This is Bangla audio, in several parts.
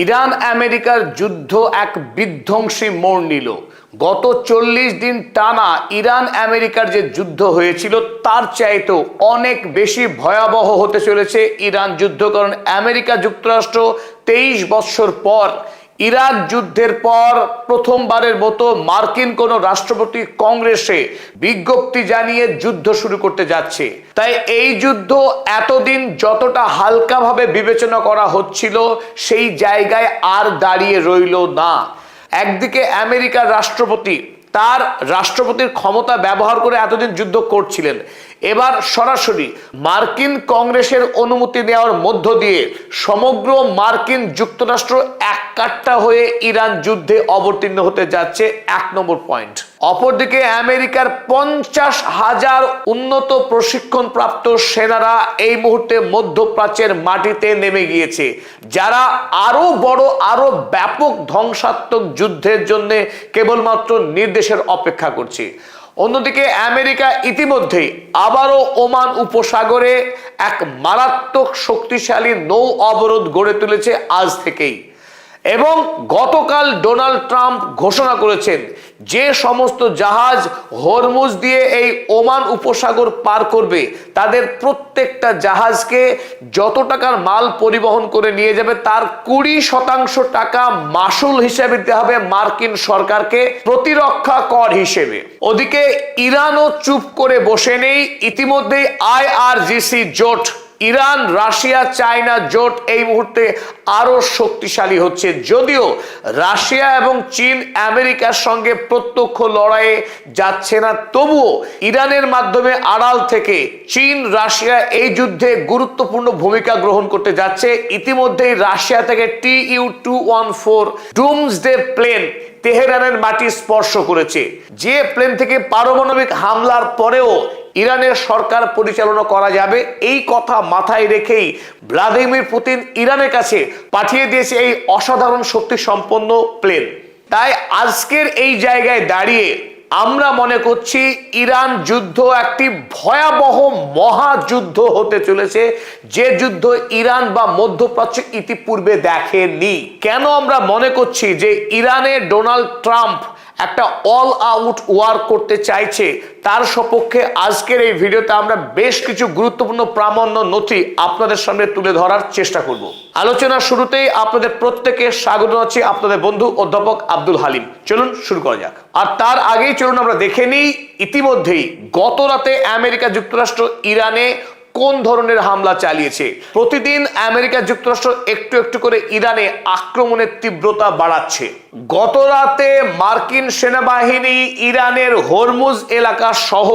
ইরান আমেরিকার যুদ্ধ এক বিধ্বংসী মোড় নিল। গত 40 দিন টানা ইরান আমেরিকার যে যুদ্ধ হয়েছিল তার চাইতেও অনেক বেশি ভয়াবহ হতে চলেছে ইরান যুদ্ধ। কারণ আমেরিকা যুক্তরাষ্ট্র 23 বছর পর ইরাক যুদ্ধের পর প্রথমবারের মতো মার্কিন কোন রাষ্ট্রপতি কংগ্রেসে বিজ্ঞপ্তি জানিয়ে যুদ্ধ শুরু করতে যাচ্ছে। তাই এই যুদ্ধ এতদিন যতটা হালকাভাবে বিবেচনা করা হচ্ছিল সেই জায়গায় আর দাঁড়িয়ে রইল না। একদিকে আমেরিকার রাষ্ট্রপতি তার রাষ্ট্রপতির ক্ষমতা ব্যবহার করে এতদিন যুদ্ধ করছিলেন, এবার সরাসরি মার্কিন কংগ্রেসের অনুমতি নেওয়ার মধ্য দিয়ে সমগ্র মার্কিন যুক্তরাষ্ট্র এককাট্টা হয়ে ইরান যুদ্ধে অবতীর্ণ হতে যাচ্ছে। 1 নম্বর পয়েন্ট। অপরদিকে আমেরিকার 50,000 উন্নত প্রশিক্ষণপ্রাপ্ত সেনারা এই মুহূর্তে মধ্যপ্রাচ্যের মাটিতে নেমে গিয়েছে, যারা আরো বড় আরো ব্যাপক ধ্বংসাত্মক যুদ্ধের জন্য কেবলমাত্র নির্দেশের অপেক্ষা করছে। অন্যদিকে আমেরিকা ইতিমধ্যেই আবারও ওমান উপসাগরে এক মারাত্মক শক্তিশালী নৌ অবরোধ গড়ে তুলেছে আজ থেকেই। এবং গতকাল ডোনাল্ড ট্রাম্প ঘোষণা করেছেন যে সমস্ত জাহাজ হরমুজ দিয়ে এই ওমান উপসাগর পার করবে তাদের প্রত্যেকটা জাহাজকে যত টাকার মাল পরিবহন করে নিয়ে যাবে তার 20% টাকা মাসুল হিসেবে দিতে হবে মার্কিন সরকারকে, প্রতিরক্ষা কর হিসেবে। ওদিকে ইরানও চুপ করে বসে নেই। ইতিমধ্যেই IRGC জোট, ইরান রাশিয়া চায়না জোট এই মুহূর্তে আরো শক্তিশালী হচ্ছে। যদিও রাশিয়া এবং চীন আমেরিকার সঙ্গে প্রত্যক্ষ লড়াইয়ে যাচ্ছে না, তবুও ইরানের মাধ্যমে আড়াল থেকে চীন রাশিয়া এই যুদ্ধে গুরুত্বপূর্ণ ভূমিকা গ্রহণ করতে যাচ্ছে। ইতিমধ্যেই রাশিয়া থেকে TU-214 ডুমসডে প্লেন তেহরানের মাটি স্পর্শ করেছে, যে প্লেন থেকে পারমাণবিক হামলার পরেও ইরানের সরকার পরিচালনা করা যাবে এই কথা মাথায় রেখেই ভ্লাদিমির পুতিন ইরানের কাছে পাঠিয়ে দিয়েছে এই অসাধারণ শক্তি সম্পন্ন প্লেন। তাই আজকের এই জায়গায় দাঁড়িয়ে আমরা মনে করছি ইরান যুদ্ধ একটি ভয়াবহ মহাযুদ্ধ হতে চলেছে, যে যুদ্ধ ইরান বা মধ্যপ্রাচ্য ইতিপূর্বে দেখেনি। কেন আমরা মনে করছি যে ইরানে ডোনাল্ড ট্রাম্প একটা অল আউট ওয়ার করতে চাইছে, তার সপক্ষে আজকের এই ভিডিওতে আমরা বেশ কিছু গুরুত্বপূর্ণ প্রামাণ্য নথি আপনাদের সামনে তুলে ধরার চেষ্টা করব। আলোচনার শুরুতেই আপনাদের প্রত্যেকে স্বাগত জানাচ্ছি আপনাদের বন্ধু অধ্যাপক আব্দুল হালিম। চলুন শুরু করা যাক। আর তার আগেই চলুন আমরা দেখে নিই ইতিমধ্যেই গত রাতে আমেরিকা যুক্তরাষ্ট্র ইরানে কোন ধরনের হামলা চালিয়েছে। প্রতিদিন আমেরিকা যুক্তরাষ্ট্র একটু একটু করে ইরানে আক্রমণের তীব্রতা বাড়াচ্ছে। গত রাতে মার্কিন সেনাবাহিনী ইরানের হরমুজ এলাকা সহ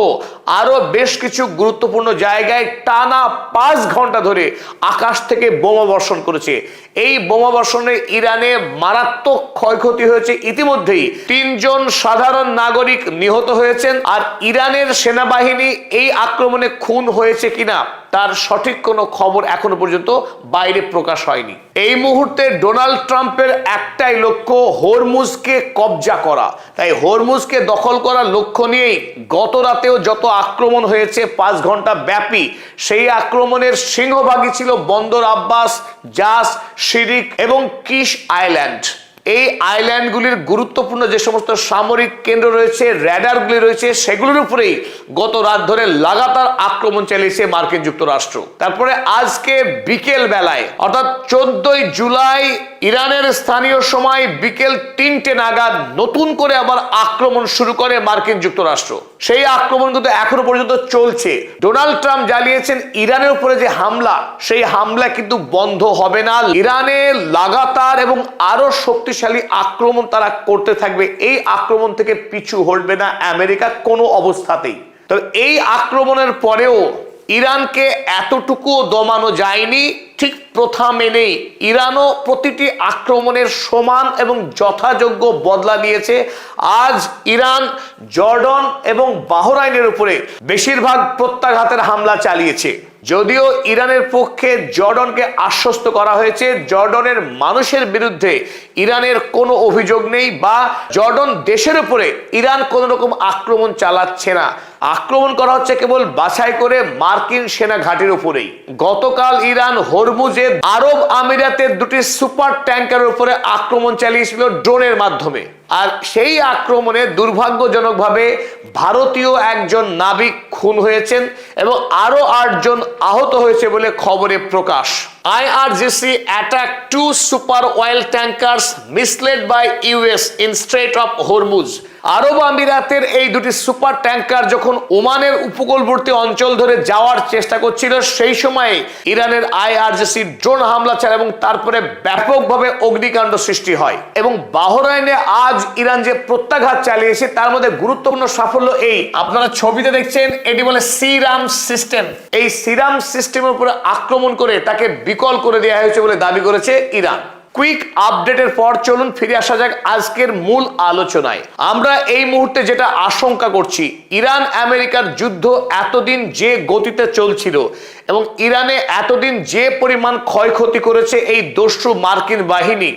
আরো বেশ কিছু গুরুত্বপূর্ণ জায়গায় টানা 5 ঘন্টা ধরে আকাশ থেকে বোমা বর্ষণ করেছে। এই বোমা বর্ষণে ইরানে মারাত্মক ক্ষয়ক্ষতি হয়েছে। ইতিমধ্যেই 3 জন সাধারণ নাগরিক নিহত হয়েছেন। আর ইরানের সেনাবাহিনী এই আক্রমণে খুন হয়েছে কিনা তার সঠিক কোনো খবর এখনো পর্যন্ত বাইরে প্রকাশ হয়নি। এই মুহূর্তে ডোনাল্ড ট্রাম্পের একটাই লক্ষ্য, হরমুজকে কবজা করা। তাই হরমুজকে দখল করার লক্ষ্য নিয়েই গত রাতেও যত আক্রমণ হয়েছে 5 ঘন্টা ব্যাপী, সেই আক্রমণের সিংহভাগই ছিল বন্দর আব্বাস, জাস, শিরিক এবং কিশ আইল্যান্ড। এই আইল্যান্ডগুলির গুরুত্বপূর্ণ যে সমস্ত সামরিক কেন্দ্র রয়েছে, র্যাডারগুলি রয়েছে, সেগুলোর উপরেই গত রাত ধরে লাগাতার আক্রমণ চালিয়েছে মার্কিন যুক্তরাষ্ট্র। তারপরে আজকে বিকেল বেলায় অর্থাৎ 14ই জুলাই ইরানের স্থানীয় সময় বিকেল 3টে নাগাদ নতুন করে আবার আক্রমণ শুরু করে মার্কিন যুক্তরাষ্ট্র। সেই আক্রমণ কিন্তু এখনো পর্যন্ত চলছে। ডোনাল্ড ট্রাম্প জানিয়েছেন ইরানের উপরে যে হামলা, সেই হামলা কিন্তু বন্ধ হবে না। ইরানে লাগাতার এবং আরো শক্তিশালী আক্রমণ তারা করতে থাকবে। এই আক্রমণ থেকে পিছু হটবে না আমেরিকা কোনো অবস্থাতেই। তবে এই আক্রমণের পরেও ইরানকে এতটুকুও দমানো যায়নি। ঠিক প্রথা মেনেই ইরানও প্রতিটি আক্রমণের সমান এবং যথাযোগ্য বদলা নিয়েছে। আজ ইরান জর্ডন এবং বাহরাইনের উপরে বেশিরভাগ প্রত্যাঘাতের হামলা চালিয়েছে। যদিও ইরানের পক্ষে জর্ডনকে আশ্বস্ত করা হয়েছে জর্ডনের মানুষের বিরুদ্ধে ইরানের কোনো অভিযোগ নেই বা জর্ডন দেশের উপরে ইরান কোনো রকম আক্রমণ চালাচ্ছে না। আক্রমণ করা হচ্ছে কেবল বাছাই করে মার্কিন সেনা ঘাঁটির উপরেই। গতকাল ইরান হরমুজে আরব আমিরাতের দুটি সুপার ট্যাঙ্কারের উপরে আক্রমণ চালিয়েছিল ড্রোনের মাধ্যমে। আর সেই আক্রমণে দুর্ভাগ্যজনকভাবে ভারতীয় একজন নাবিক খুন হয়েছেন এবং আরো 8 জন আহত হয়েছে বলে খবরে প্রকাশ। IRGC attacked 2 super oil tankers misled by US in Strait of Hormuz। আরব আমিরাতের এই দুটি সুপার ট্যাঙ্কার যখন ওমানের উপকূলবর্তী অঞ্চল ধরে যাওয়ার চেষ্টা করছিল, সেই সময় ইরানের IRGC ড্রোন হামলা চালায় এবং তারপরে ব্যাপকভাবে অগ্নিকাণ্ড সৃষ্টি হয়। এবং বাহরাইনে আজ ইরান যে প্রত্যাঘাত চালিয়েছে তার মধ্যে গুরুত্বপূর্ণ সাফল্য এই, আপনারা ছবিতে দেখছেন, এটি বলে সিরাম সিস্টেম। এই সিরাম সিস্টেমের উপরে আক্রমণ করে তাকে বিকল করে দেওয়া হয়েছে বলে দাবি করেছে ইরান। কুইক আপডেটের পর চলুন ফিরে আসা যাক আজকের মূল আলোচনায়। আমরা এই মুহূর্তে যেটা আশঙ্কা করছি, ইরান আমেরিকার যুদ্ধ এতদিন যে গতিতে চলছিল এবং ইরানে এতদিন যে পরিমাণ ক্ষয়ক্ষতি করেছে এই দস্যু মার্কিন বাহিনী,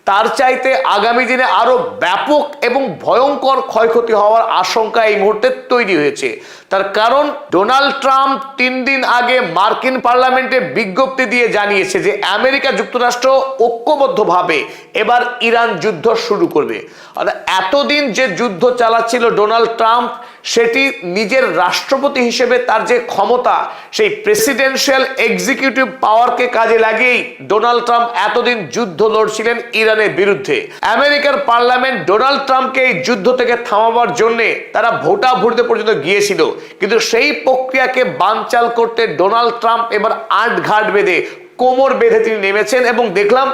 তার চাইতে আগামী দিনে আরো ব্যাপক এবং ভয়ঙ্কর ক্ষয়ক্ষতি হওয়ার আশঙ্কা এই মুহূর্তে তৈরি হয়েছে। তার কারণ ডোনাল্ড ট্রাম্প 3 দিন আগে মার্কিন পার্লামেন্টে বিজ্ঞপ্তি দিয়ে জানিয়েছে যে আমেরিকা যুক্তরাষ্ট্র ঐক্যবদ্ধভাবে এবার ইরান যুদ্ধ শুরু করবে। অর্থাৎ এতদিন যে যুদ্ধ চালাচ্ছিল ডোনাল্ড ট্রাম্প, সেটি নিজের রাষ্ট্রপতি হিসেবে তার যে ক্ষমতা, সেই প্রেসিডেন্সিয়াল এক্সিকিউটিভ পাওয়ারকে কাজে লাগিয়েই ডোনাল্ড ট্রাম্প এতদিন যুদ্ধ লড়ছিলেন ইরানের বিরুদ্ধে। আমেরিকার পার্লামেন্ট ডোনাল্ড ট্রাম্পকে এই যুদ্ধ থেকে থামাবার জন্য তারা ভোটাভুটিতে পর্যন্ত গিয়েছিল, কিন্তু সেই প্রক্রিয়াকে বানচাল করতে ডোনাল্ড ট্রাম্প এবার আঁটঘাট বেঁধে কোমর বেঁধে তিনি নেমেছেন। এবং দেখলাম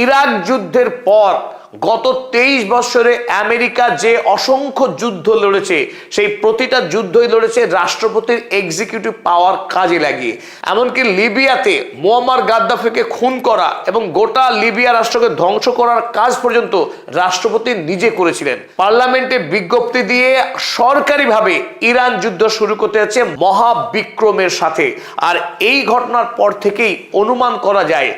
ইরাক যুদ্ধের পর গত 23 বছরে আমেরিকা যে অসংখ্য যুদ্ধ লড়েছে, সেই প্রতিটা যুদ্ধই লড়েছে রাষ্ট্রপতির এক্সিকিউটিভ পাওয়ার কাজে লাগিয়ে। এমনকি লিবিয়াতে মুয়াম্মার গাদ্দাফিকে খুন করা এবং গোটা লিবিয়া রাষ্ট্রকে ধ্বংস করার কাজ পর্যন্ত রাষ্ট্রপতি নিজে করেছিলেন। পার্লামেন্টে বিজ্ঞপ্তি দিয়ে সরকারিভাবে ইরান যুদ্ধ শুরু করতে যাচ্ছে মহাবিক্রমের সাথে। আর এই ঘটনার পর থেকেই অনুমান করা যায়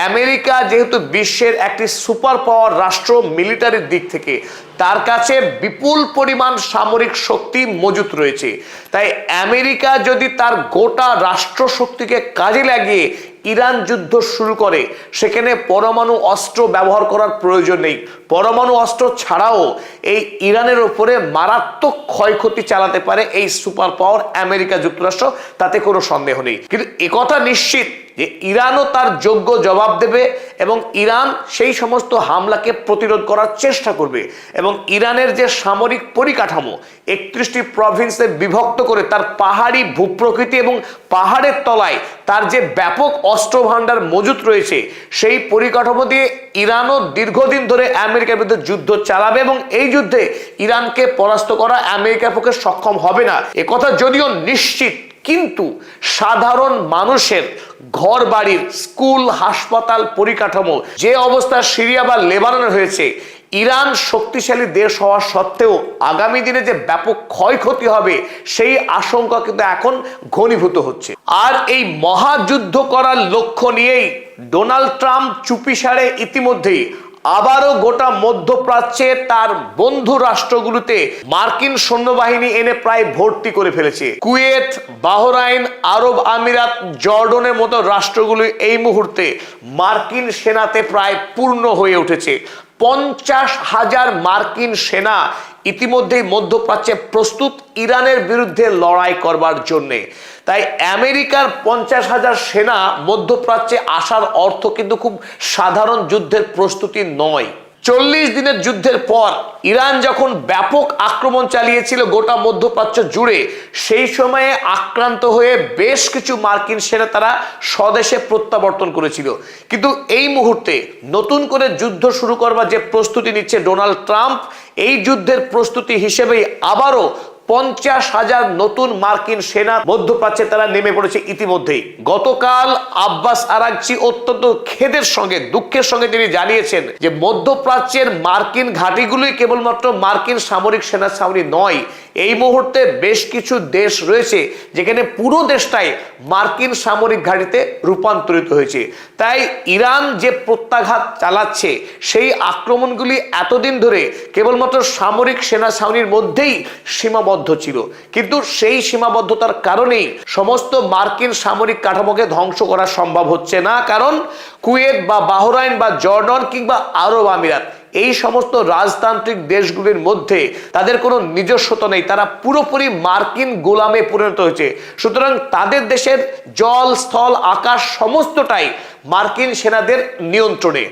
আমেরিকা যেহেতু বিশ্বের একটি সুপার পাওয়ার রাষ্ট্র মিলিটারির দিক থেকে, তার কাছে বিপুল পরিমাণ সামরিক শক্তি মজুত রয়েছে। তাই আমেরিকা যদি তার গোটা রাষ্ট্র শক্তিকে কাজে লাগিয়ে ইরান যুদ্ধ শুরু করে, সেখানে পরমাণু অস্ত্র ব্যবহার করার প্রয়োজন নেই। পরমাণু অস্ত্র ছাড়াও এই ইরানের উপরে মারাত্মক ক্ষয়ক্ষতি চালাতে পারে এই সুপার পাওয়ার আমেরিকা যুক্তরাষ্ট্র, তাতে কোনো সন্দেহ নেই। কিন্তু একথা নিশ্চিত যে ইরানও তার যোগ্য জবাব দেবে এবং ইরান সেই সমস্ত হামলাকে প্রতিরোধ করার চেষ্টা করবে। এবং ইরানের যে সামরিক পরিকাঠামো 31টি প্রভিন্সে বিভক্ত করে তার পাহাড়ি ভূপ্রকৃতি এবং পাহাড়ের তলায় তার যে ব্যাপক অস্ত্র ভান্ডার মজুত রয়েছে, সেই পরিকাঠামো দিয়ে ইরানও দীর্ঘদিন ধরে আমেরিকার বিরুদ্ধে যুদ্ধ চালাবে এবং এই যুদ্ধে ইরানকে পরাস্ত করা আমেরিকার পক্ষে সক্ষম হবে না, একথা যদিও নিশ্চিত। কিন্তু সাধারণ মানুষের ঘর বাড়ির, স্কুল, হাসপাতাল পরিকাঠামো যে অবস্থা সিরিয়া বা লেবাননে হয়েছে, ইরান শক্তিশালী দেশ হওয়া সত্ত্বেও আগামী দিনে যে ব্যাপক ক্ষয়ক্ষতি হবে সেই আশঙ্কা কিন্তু এখন ঘনীভূত হচ্ছে। আর এই মহাযুদ্ধ করার লক্ষ্য নিয়েই ডোনাল্ড ট্রাম্প চুপিসারে ইতিমধ্যেই আবারও গোটা মধ্যপ্রাচ্যে তার বন্ধু রাষ্ট্রগুলোতে মার্কিন সৈন্যবাহিনী এনে প্রায় ভর্তি করে ফেলেছে। কুয়েত, বাহরাইন, আরব আমিরাত, জর্ডনের মতো রাষ্ট্রগুলো এই মুহূর্তে মার্কিন সেনাতে প্রায় পূর্ণ হয়ে উঠেছে। 50,000 মার্কিন সেনা ইতিমধ্যেই মধ্যপ্রাচ্যে প্রস্তুত ইরানের বিরুদ্ধে লড়াই করবার জন্যে। তাই আমেরিকার 50,000 সেনা মধ্যপ্রাচ্যে আসার অর্থ কিন্তু খুব সাধারণ যুদ্ধের প্রস্তুতি নয়। 40 দিনের যুদ্ধের পর ইরান যখন ব্যাপক আক্রমণ চালিয়েছিল গোটা মধ্যপ্রাচ্য জুড়ে, সেই সময়ে আক্রান্ত হয়ে বেশ কিছু মার্কিন সেনা তারা স্বদেশে প্রত্যাবর্তন করেছিল। কিন্তু এই মুহূর্তে নতুন করে যুদ্ধ শুরু করবার যে প্রস্তুতি নিচ্ছে ডোনাল্ড ট্রাম্প, এই যুদ্ধের প্রস্তুতি হিসেবেই আবারও 50,000 নতুন মার্কিন সেনা মধ্যপ্রাচ্যে তারা নেমে পড়েছে ইতিমধ্যেই। গতকাল আব্বাস আরাগচি অত্যন্ত খেদের সঙ্গে, দুঃখের সঙ্গে তিনি জানিয়েছেন যে মধ্যপ্রাচ্যের মার্কিন ঘাঁটিগুলোই কেবলমাত্র মার্কিন সামরিক সেনা ছাউনি নয়, এই মুহূর্তে বেশ কিছু দেশ রয়েছে যেখানে পুরো দেশটাই মার্কিন সামরিক ঘাঁটিতে রূপান্তরিত হয়েছে। তাই ইরান যে প্রত্যাঘাত চালাচ্ছে সেই আক্রমণগুলি এতদিন ধরে কেবলমাত্র সামরিক সেনা ছাউনির মধ্যেই সীমাবদ্ধ ছিল, কিন্তু সেই সীমাবদ্ধতার কারণেই সমস্ত মার্কিন সামরিক কাঠামোকে ধ্বংস করা সম্ভব হচ্ছে না। কারণ কুয়েত বা বাহরাইন বা জর্ডান কিংবা আরব আমিরাত এই সমস্ত রাজতান্ত্রিক দেশগুলির মধ্যে তাদের কোনো নিজস্বতা নেই, তারা পুরোপুরি মার্কিন গোলামে পরিণত হয়েছে। সুতরাং তাদের দেশের জল, স্থল, আকাশ সমস্তটাই মার্কিন সেনাদের নিয়ন্ত্রণে।